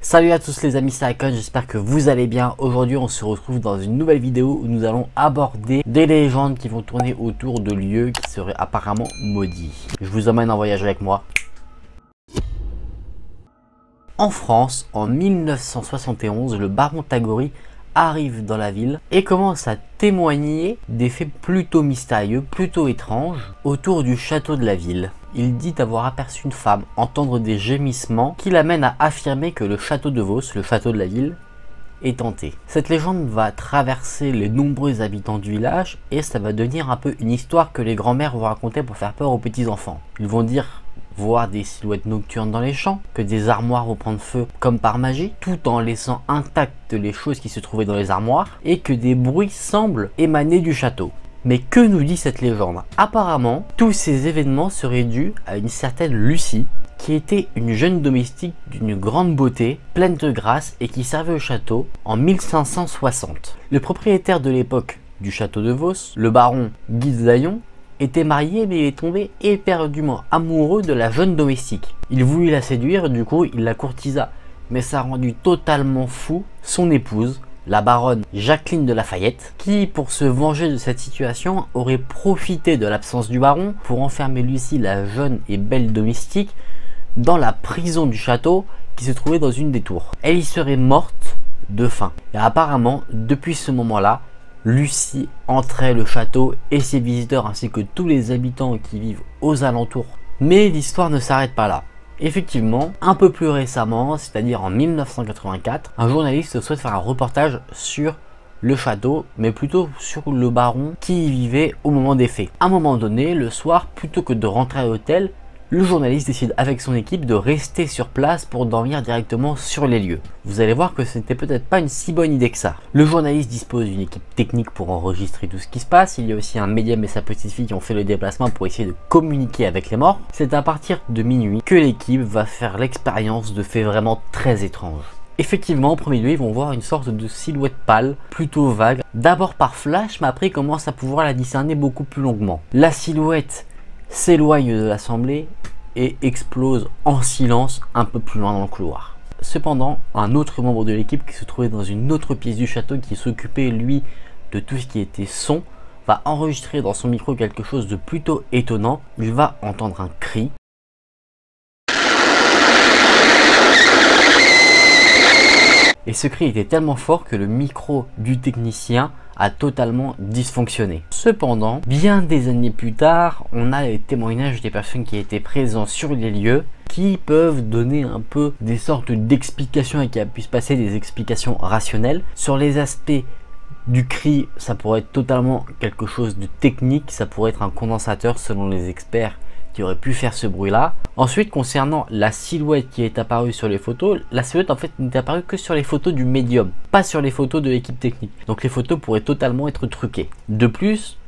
Salut à tous les amis, c'est Icon, j'espère que vous allez bien. Aujourd'hui on se retrouve dans une nouvelle vidéo où nous allons aborder des légendes qui vont tourner autour de lieux qui seraient apparemment maudits. Je vous emmène en voyage avec moi. En France, en 1971, le baron Tagouri arrive dans la ville et commence à témoigner des faits plutôt mystérieux, plutôt étranges autour du château de la ville. Il dit avoir aperçu une femme entendre des gémissements qui l'amènent à affirmer que le château de Vos, le château de la ville, est hanté. Cette légende va traverser les nombreux habitants du village et ça va devenir un peu une histoire que les grands-mères vont raconter pour faire peur aux petits-enfants. Ils vont dire voir des silhouettes nocturnes dans les champs, que des armoires vont prendre feu comme par magie, tout en laissant intactes les choses qui se trouvaient dans les armoires, et que des bruits semblent émaner du château. Mais que nous dit cette légende? Apparemment, tous ces événements seraient dus à une certaine Lucie, qui était une jeune domestique d'une grande beauté, pleine de grâce et qui servait au château en 1560. Le propriétaire de l'époque du château de Vos, le baron Guy de Daillon, était marié mais il est tombé éperdument amoureux de la jeune domestique. Il voulut la séduire, du coup il la courtisa, mais ça a rendu totalement fou son épouse, la baronne Jacqueline de Lafayette, qui pour se venger de cette situation aurait profité de l'absence du baron pour enfermer Lucie, la jeune et belle domestique, dans la prison du château qui se trouvait dans une des tours. Elle y serait morte de faim. Et apparemment, depuis ce moment-là, Lucie entrait le château et ses visiteurs ainsi que tous les habitants qui vivent aux alentours. Mais l'histoire ne s'arrête pas là. Effectivement, un peu plus récemment, c'est-à-dire en 1984, un journaliste souhaite faire un reportage sur le château, mais plutôt sur le baron qui y vivait au moment des faits. À un moment donné, le soir, plutôt que de rentrer à l'hôtel, le journaliste décide avec son équipe de rester sur place pour dormir directement sur les lieux. Vous allez voir que ce n'était peut-être pas une si bonne idée que ça. Le journaliste dispose d'une équipe technique pour enregistrer tout ce qui se passe. Il y a aussi un médium et sa petite fille qui ont fait le déplacement pour essayer de communiquer avec les morts. C'est à partir de minuit que l'équipe va faire l'expérience de faits vraiment très étranges. Effectivement, au premier lieu, ils vont voir une sorte de silhouette pâle, plutôt vague. D'abord par flash, mais après ils commencent à pouvoir la discerner beaucoup plus longuement. La silhouette s'éloigne de l'assemblée et explose en silence un peu plus loin dans le couloir. Cependant, un autre membre de l'équipe qui se trouvait dans une autre pièce du château, qui s'occupait lui de tout ce qui était son, va enregistrer dans son micro quelque chose de plutôt étonnant. Il va entendre un cri. Et ce cri était tellement fort que le micro du technicien a totalement dysfonctionné. Cependant, bien des années plus tard, on a les témoignages des personnes qui étaient présentes sur les lieux qui peuvent donner un peu des sortes d'explications et qui a pu se passer des explications rationnelles. Sur les aspects du cri, ça pourrait être totalement quelque chose de technique, ça pourrait être un condensateur selon les experts qui aurait pu faire ce bruit là. Ensuite, concernant la silhouette qui est apparue sur les photos, la silhouette en fait n'est apparue que sur les photos du médium, pas sur les photos de l'équipe technique. Donc les photos pourraient totalement être truquées. De plus,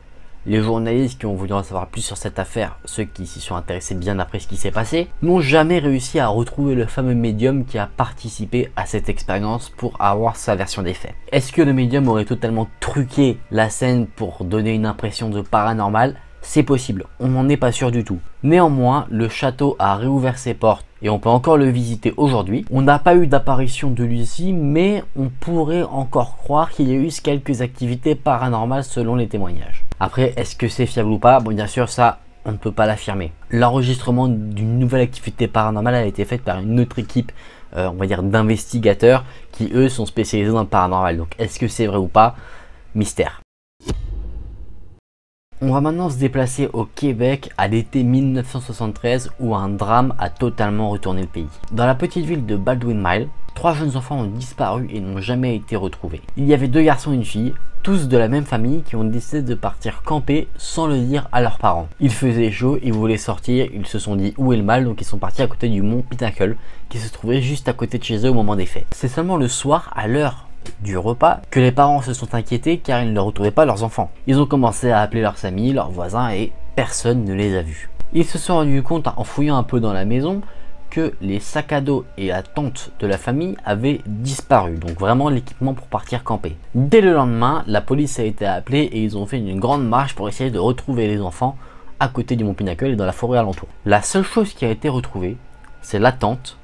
les journalistes qui ont voulu en savoir plus sur cette affaire, ceux qui s'y sont intéressés bien après ce qui s'est passé, n'ont jamais réussi à retrouver le fameux médium qui a participé à cette expérience pour avoir sa version des faits. Est-ce que le médium aurait totalement truqué la scène pour donner une impression de paranormal? C'est possible, on n'en est pas sûr du tout. Néanmoins, le château a réouvert ses portes et on peut encore le visiter aujourd'hui. On n'a pas eu d'apparition de Lucie, mais on pourrait encore croire qu'il y a eu quelques activités paranormales selon les témoignages. Après, est-ce que c'est fiable ou pas? Bon, bien sûr, ça, on ne peut pas l'affirmer. L'enregistrement d'une nouvelle activité paranormale a été faite par une autre équipe, on va dire d'investigateurs, qui eux sont spécialisés dans le paranormal. Donc, est-ce que c'est vrai ou pas? Mystère. On va maintenant se déplacer au Québec à l'été 1973 où un drame a totalement retourné le pays. Dans la petite ville de Baldwin-Mile, 3 jeunes enfants ont disparu et n'ont jamais été retrouvés. Il y avait 2 garçons et une fille, tous de la même famille, qui ont décidé de partir camper sans le dire à leurs parents. Il faisait chaud, ils voulaient sortir, ils se sont dit où est le mal, donc ils sont partis à côté du mont Pinnacle qui se trouvait juste à côté de chez eux au moment des faits. C'est seulement le soir, à l'heure du repas, que les parents se sont inquiétés car ils ne retrouvaient pas leurs enfants. Ils ont commencé à appeler leurs amis, leurs voisins et personne ne les a vus. Ils se sont rendus compte en fouillant un peu dans la maison que les sacs à dos et la tente de la famille avaient disparu, donc vraiment l'équipement pour partir camper. Dès le lendemain, la police a été appelée et ils ont fait une grande marche pour essayer de retrouver les enfants à côté du mont Pinnacle et dans la forêt alentour. La seule chose qui a été retrouvée, c'est la tente,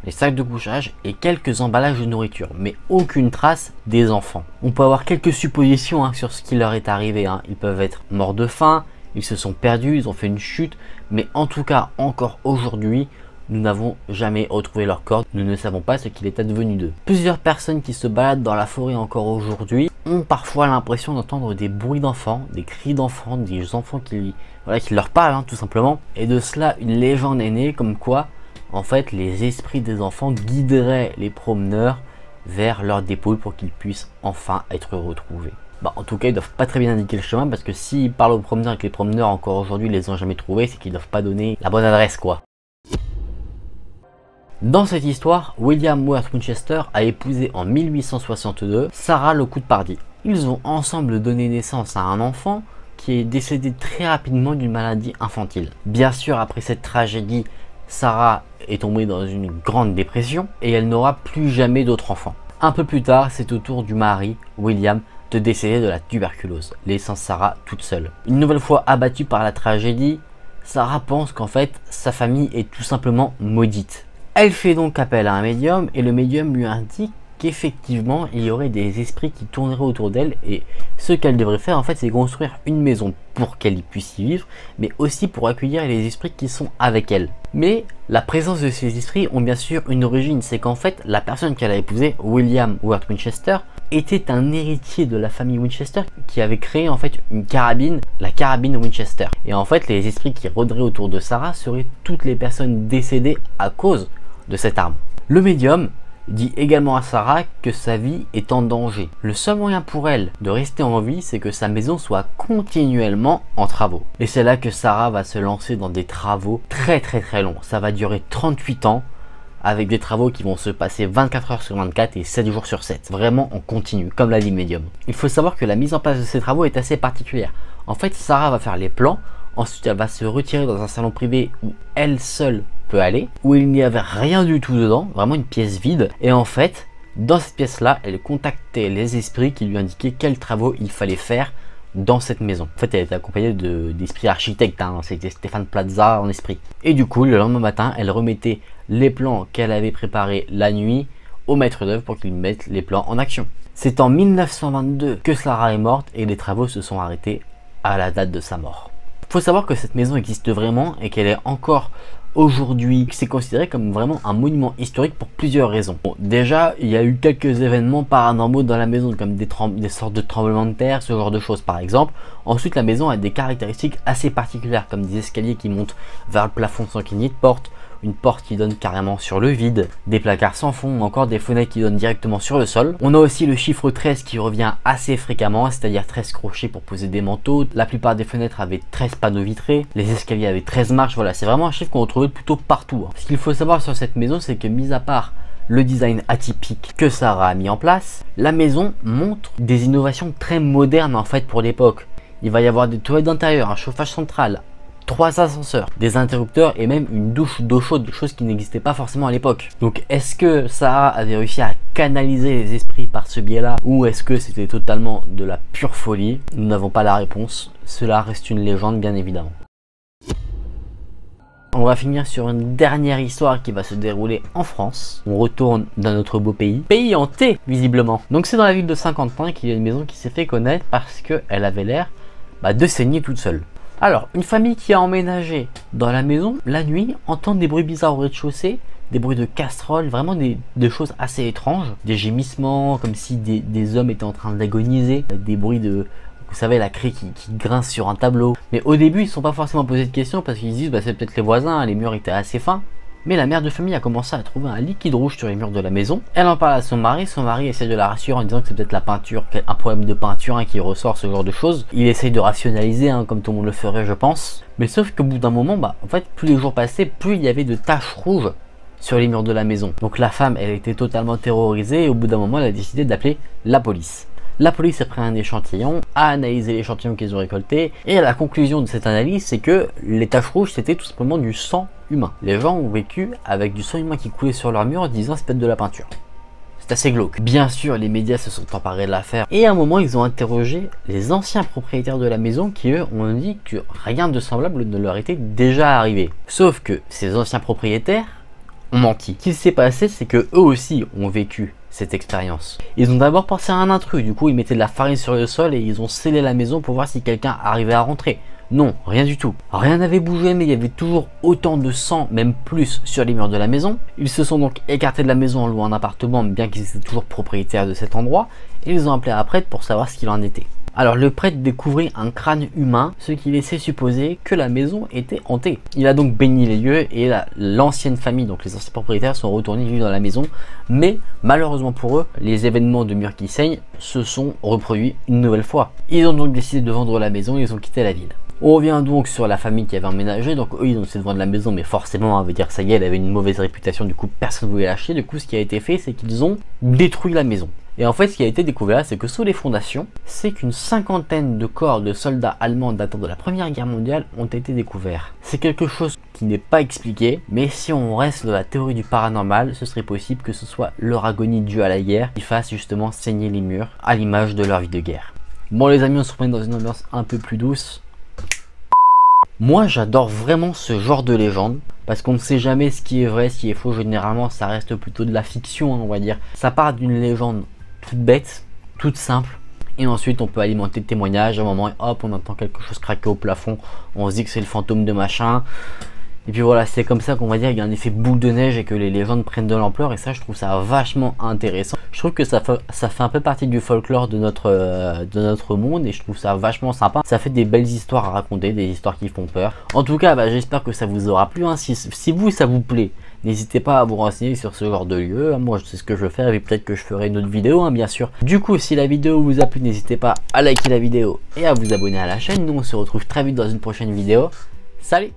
les sacs de couchage et quelques emballages de nourriture, mais aucune trace des enfants. On peut avoir quelques suppositions sur ce qui leur est arrivé. Ils peuvent être morts de faim, ils se sont perdus, ils ont fait une chute, mais en tout cas, encore aujourd'hui, nous n'avons jamais retrouvé leur corps, nous ne savons pas ce qu'il est advenu d'eux. Plusieurs personnes qui se baladent dans la forêt encore aujourd'hui ont parfois l'impression d'entendre des bruits d'enfants, des cris d'enfants, des enfants qui leur parlent tout simplement. Et de cela, une légende est née comme quoi, en fait, les esprits des enfants guideraient les promeneurs vers leur dépouille pour qu'ils puissent enfin être retrouvés. En tout cas, ils doivent pas très bien indiquer le chemin parce que s'ils parlent aux promeneurs et que les promeneurs encore aujourd'hui les ont jamais trouvés, c'est qu'ils doivent pas donner la bonne adresse quoi. Dans cette histoire, William Worth Winchester a épousé en 1862 Sarah Lockwood Pardee. Ils ont ensemble donné naissance à un enfant qui est décédé très rapidement d'une maladie infantile. Bien sûr, après cette tragédie, Sarah est tombée dans une grande dépression et elle n'aura plus jamais d'autres enfants. Un peu plus tard, c'est au tour du mari, William, de décéder de la tuberculose, laissant Sarah toute seule. Une nouvelle fois abattue par la tragédie, Sarah pense qu'en fait, sa famille est tout simplement maudite. Elle fait donc appel à un médium et le médium lui indique qu'effectivement il y aurait des esprits qui tourneraient autour d'elle et ce qu'elle devrait faire en fait c'est construire une maison pour qu'elle puisse y vivre mais aussi pour accueillir les esprits qui sont avec elle. Mais la présence de ces esprits ont bien sûr une origine, c'est qu'en fait la personne qu'elle a épousée, William Worth Winchester, était un héritier de la famille Winchester qui avait créé en fait une carabine, la carabine Winchester. Et en fait les esprits qui rôderaient autour de Sarah seraient toutes les personnes décédées à cause de cette arme. Le médium dit également à Sarah que sa vie est en danger. Le seul moyen pour elle de rester en vie, c'est que sa maison soit continuellement en travaux. Et c'est là que Sarah va se lancer dans des travaux très longs. Ça va durer 38 ans avec des travaux qui vont se passer 24 heures sur 24 et 7 jours sur 7. Vraiment en continu, comme l'a dit le médium. Il faut savoir que la mise en place de ces travaux est assez particulière. En fait, Sarah va faire les plans, ensuite elle va se retirer dans un salon privé où elle seule peut aller, où il n'y avait rien du tout dedans, vraiment une pièce vide. Et en fait, dans cette pièce-là, elle contactait les esprits qui lui indiquaient quels travaux il fallait faire dans cette maison. En fait, elle était accompagnée d'esprits architectes, c'était Stéphane Plaza en esprit. Et du coup, le lendemain matin, elle remettait les plans qu'elle avait préparés la nuit au maître d'œuvre pour qu'il mette les plans en action. C'est en 1922 que Sarah est morte et les travaux se sont arrêtés à la date de sa mort. Il faut savoir que cette maison existe vraiment et qu'elle est encore aujourd'hui, c'est considéré comme vraiment un monument historique pour plusieurs raisons. Bon, déjà, il y a eu quelques événements paranormaux dans la maison, comme des sortes de tremblements de terre, ce genre de choses par exemple. Ensuite, la maison a des caractéristiques assez particulières, comme des escaliers qui montent vers le plafond sans qu'il n'y ait de porte, une porte qui donne carrément sur le vide, des placards sans fond, encore des fenêtres qui donnent directement sur le sol. On a aussi le chiffre 13 qui revient assez fréquemment, c'est-à-dire 13 crochets pour poser des manteaux. La plupart des fenêtres avaient 13 panneaux vitrés, les escaliers avaient 13 marches, voilà, c'est vraiment un chiffre qu'on retrouve plutôt partout. Ce qu'il faut savoir sur cette maison, c'est que mis à part le design atypique que Sarah a mis en place, la maison montre des innovations très modernes en fait pour l'époque. Il va y avoir des toilettes d'intérieur, un chauffage central, 3 ascenseurs, des interrupteurs et même une douche d'eau chaude, chose qui n'existait pas forcément à l'époque. Donc est-ce que Sarah avait réussi à canaliser les esprits par ce biais-là ou est-ce que c'était totalement de la pure folie? Nous n'avons pas la réponse, cela reste une légende bien évidemment. On va finir sur une dernière histoire qui va se dérouler en France. On retourne dans notre beau pays. Pays hanté, visiblement. Donc c'est dans la ville de Saint-Quentin qu'il y a une maison qui s'est fait connaître parce qu'elle avait l'air de saigner toute seule. Alors, une famille qui a emménagé dans la maison, la nuit, entend des bruits bizarres au rez-de-chaussée, des bruits de casseroles, vraiment des choses assez étranges, des gémissements, comme si des hommes étaient en train d'agoniser, des bruits de, vous savez, la craie qui grince sur un tableau. Mais au début, ils ne sont pas forcément posés de questions parce qu'ils se disent, c'est peut-être les voisins, les murs étaient assez fins. Mais la mère de famille a commencé à trouver un liquide rouge sur les murs de la maison. Elle en parle à son mari essaie de la rassurer en disant que c'est peut-être la peinture, un problème de peinture qui ressort, ce genre de choses. Il essaye de rationaliser, comme tout le monde le ferait je pense. Mais sauf qu'au bout d'un moment, en fait, plus les jours passaient, plus il y avait de taches rouges sur les murs de la maison. Donc la femme, elle était totalement terrorisée et au bout d'un moment, elle a décidé d'appeler la police. La police a pris un échantillon, a analysé l'échantillon qu'ils ont récolté et la conclusion de cette analyse, c'est que les taches rouges, c'était tout simplement du sang humain. Les gens ont vécu avec du sang humain qui coulait sur leur mur en disant c'est peut-être de la peinture. C'est assez glauque. Bien sûr, les médias se sont emparés de l'affaire et à un moment, ils ont interrogé les anciens propriétaires de la maison qui, eux, ont dit que rien de semblable ne leur était déjà arrivé. Sauf que ces anciens propriétaires ont menti. Ce qui s'est passé, c'est que eux aussi ont vécu cette expérience. Ils ont d'abord pensé à un intrus, du coup ils mettaient de la farine sur le sol et ils ont scellé la maison pour voir si quelqu'un arrivait à rentrer. Non, rien du tout. Rien n'avait bougé, mais il y avait toujours autant de sang, même plus, sur les murs de la maison. Ils se sont donc écartés de la maison en louant un appartement, bien qu'ils étaient toujours propriétaires de cet endroit, et ils ont appelé un prêtre pour savoir ce qu'il en était. Alors le prêtre découvrit un crâne humain, ce qui laissait supposer que la maison était hantée. Il a donc béni les lieux et l'ancienne famille, donc les anciens propriétaires, sont retournés vivre dans la maison. Mais malheureusement pour eux, les événements de murs qui saignent se sont reproduits une nouvelle fois. Ils ont donc décidé de vendre la maison et ils ont quitté la ville. On revient donc sur la famille qui avait emménagé, donc eux ils ont essayé de vendre la maison, mais forcément, veut dire ça y est, elle avait une mauvaise réputation, du coup personne ne voulait l'acheter. Du coup ce qui a été fait, c'est qu'ils ont détruit la maison. Et en fait ce qui a été découvert, c'est que sous les fondations, c'est qu'une cinquantaine de corps de soldats allemands datant de la Première Guerre mondiale ont été découverts. C'est quelque chose qui n'est pas expliqué, mais si on reste dans la théorie du paranormal, ce serait possible que ce soit leur agonie due à la guerre qui fasse justement saigner les murs, à l'image de leur vie de guerre. Bon les amis, on se remet dans une ambiance un peu plus douce. Moi j'adore vraiment ce genre de légende parce qu'on ne sait jamais ce qui est vrai, ce qui est faux. Généralement ça reste plutôt de la fiction, on va dire. Ça part d'une légende toute bête, toute simple, et ensuite on peut alimenter de témoignages. À un moment hop, on entend quelque chose craquer au plafond, on se dit que c'est le fantôme de machin, et puis voilà, c'est comme ça qu'on va dire qu'il y a un effet boule de neige et que les légendes prennent de l'ampleur. Et ça, je trouve ça vachement intéressant. Je trouve que ça fait un peu partie du folklore de notre monde, et je trouve ça vachement sympa. Ça fait des belles histoires à raconter, des histoires qui font peur. En tout cas, j'espère que ça vous aura plu, hein. Si ça vous plaît, n'hésitez pas à vous renseigner sur ce genre de lieu. Moi je sais ce que je veux faire, et peut-être que je ferai une autre vidéo, hein, bien sûr. Du coup, si la vidéo vous a plu, n'hésitez pas à liker la vidéo et à vous abonner à la chaîne. Nous on se retrouve très vite dans une prochaine vidéo. Salut!